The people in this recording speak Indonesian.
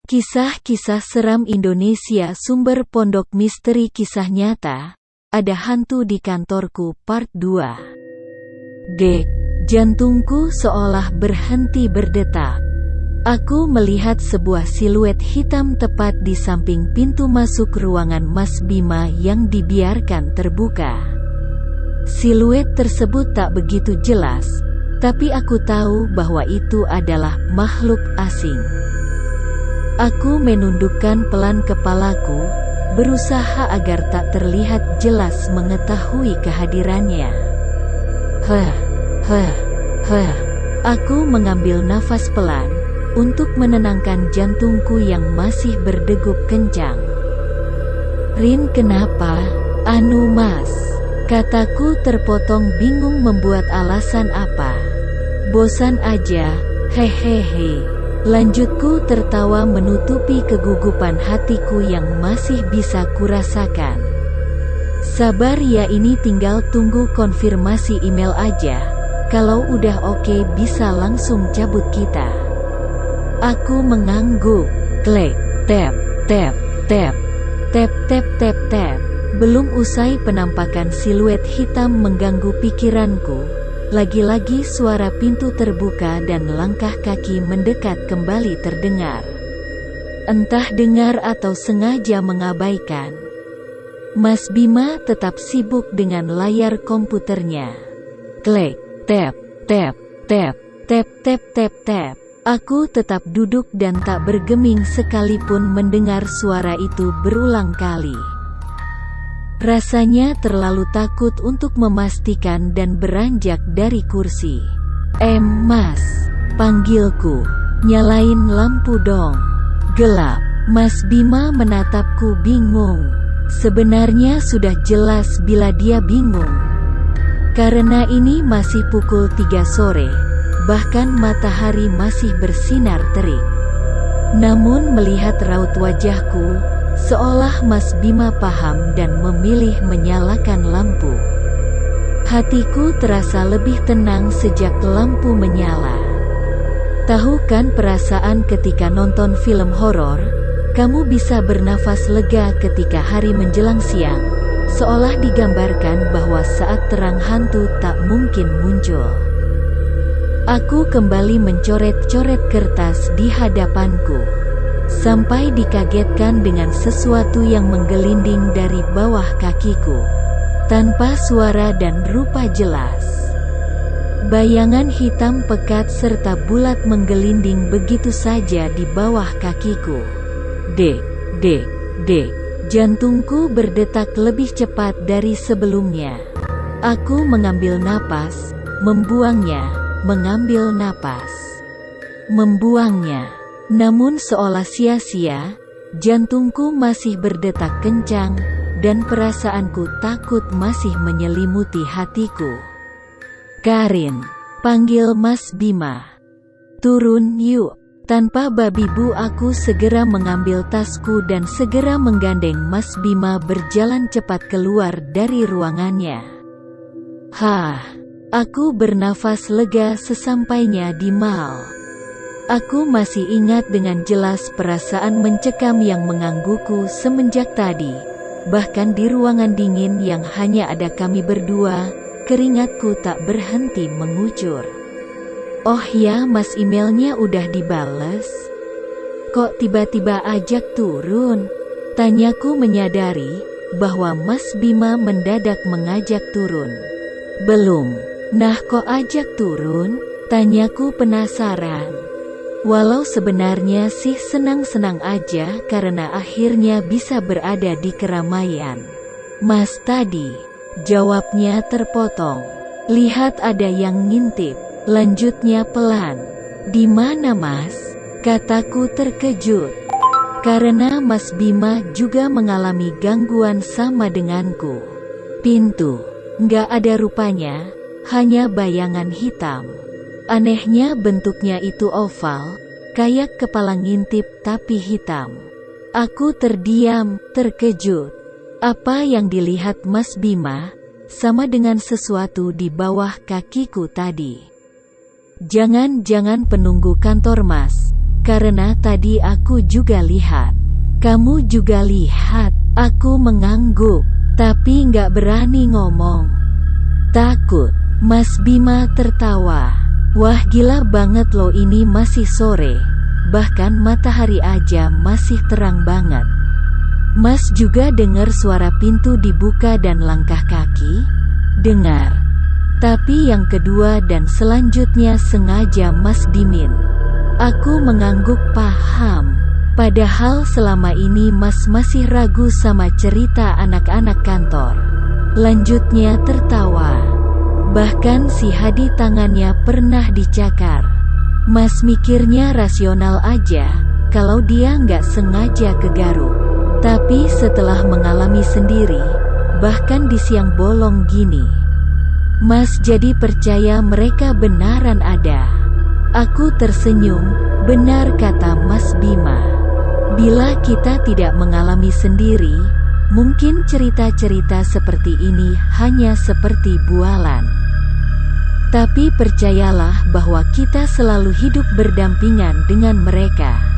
Kisah-kisah seram Indonesia. Sumber Pondok Misteri Kisah Nyata. Ada hantu di kantorku Part 2. Dek, jantungku seolah berhenti berdetak. Aku melihat sebuah siluet hitam tepat di samping pintu masuk ruangan Mas Bima yang dibiarkan terbuka. Siluet tersebut tak begitu jelas, tapi aku tahu bahwa itu adalah makhluk asing. Aku menundukkan pelan kepalaku, berusaha agar tak terlihat jelas mengetahui kehadirannya. Aku mengambil nafas pelan, untuk menenangkan jantungku yang masih berdegup kencang. Rin, kenapa? Anu mas, kataku terpotong bingung membuat alasan apa. Bosan aja, hehehe. Lanjutku tertawa menutupi kegugupan hatiku yang masih bisa kurasakan. Sabar ya, ini tinggal tunggu konfirmasi email aja. Kalau udah oke bisa langsung cabut kita. Aku mengangguk. Klik, tap, tap, tap, tap, tap, tap, tap. Belum usai penampakan siluet hitam mengganggu pikiranku, lagi-lagi suara pintu terbuka dan langkah kaki mendekat kembali terdengar. Entah dengar atau sengaja mengabaikan, Mas Bima tetap sibuk dengan layar komputernya. Klik, tap, tap, tap, tap, tap, tap, tap. Aku tetap duduk dan tak bergeming sekalipun mendengar suara itu berulang kali. Rasanya terlalu takut untuk memastikan dan beranjak dari kursi. Mas, panggilku. Nyalain lampu dong. Gelap. Mas Bima menatapku bingung. Sebenarnya sudah jelas bila dia bingung. Karena ini masih pukul 3 sore, bahkan matahari masih bersinar terik. Namun melihat raut wajahku, seolah Mas Bima paham dan memilih menyalakan lampu. Hatiku terasa lebih tenang sejak lampu menyala. Tahu kan perasaan ketika nonton film horor, kamu bisa bernafas lega ketika hari menjelang siang, seolah digambarkan bahwa saat terang hantu tak mungkin muncul. Aku kembali mencoret-coret kertas di hadapanku, sampai dikagetkan dengan sesuatu yang menggelinding dari bawah kakiku, tanpa suara dan rupa jelas. Bayangan hitam pekat serta bulat menggelinding begitu saja di bawah kakiku. Dek, dek, dek. Jantungku berdetak lebih cepat dari sebelumnya. Aku mengambil napas, membuangnya, mengambil napas, membuangnya. Namun seolah sia-sia, jantungku masih berdetak kencang, dan perasaanku takut masih menyelimuti hatiku. Karin, panggil Mas Bima. Turun yuk. Tanpa babi bu aku segera mengambil tasku dan segera menggandeng Mas Bima berjalan cepat keluar dari ruangannya. Aku bernafas lega sesampainya di mal. Aku masih ingat dengan jelas perasaan mencekam yang menggangguku semenjak tadi. Bahkan di ruangan dingin yang hanya ada kami berdua, keringatku tak berhenti mengucur. Oh ya mas, emailnya udah dibales? Kok tiba-tiba ajak turun? Tanyaku menyadari bahwa Mas Bima mendadak mengajak turun. Belum. Nah kok ajak turun? Tanyaku penasaran. Walau sebenarnya sih senang-senang aja karena akhirnya bisa berada di keramaian. Mas tadi, jawabnya terpotong. Lihat ada yang ngintip. Lanjutnya pelan. Di mana mas? Kataku terkejut. Karena Mas Bima juga mengalami gangguan sama denganku. Pintu. Nggak ada rupanya, hanya bayangan hitam. Anehnya bentuknya itu oval, kayak kepala ngintip tapi hitam. Aku terdiam, terkejut. Apa yang dilihat Mas Bima, sama dengan sesuatu di bawah kakiku tadi. Jangan-jangan penunggu kantor mas, karena tadi aku juga lihat. Kamu juga lihat? Aku mengangguk, tapi nggak berani ngomong. Takut. Mas Bima tertawa. Wah gila banget loh, ini masih sore. Bahkan matahari aja masih terang banget. Mas juga dengar suara pintu dibuka dan langkah kaki. Dengar. Tapi yang kedua dan selanjutnya sengaja Mas dimin. Aku mengangguk paham. Padahal selama ini Mas masih ragu sama cerita anak-anak kantor. Lanjutnya tertawa. Bahkan si Hadi tangannya pernah dicakar. Mas mikirnya rasional aja, kalau dia nggak sengaja kegaruk. Tapi setelah mengalami sendiri, bahkan di siang bolong gini, Mas jadi percaya mereka benaran ada. Aku tersenyum, benar kata Mas Bima. Bila kita tidak mengalami sendiri, mungkin cerita-cerita seperti ini hanya seperti bualan. Tapi percayalah bahwa kita selalu hidup berdampingan dengan mereka.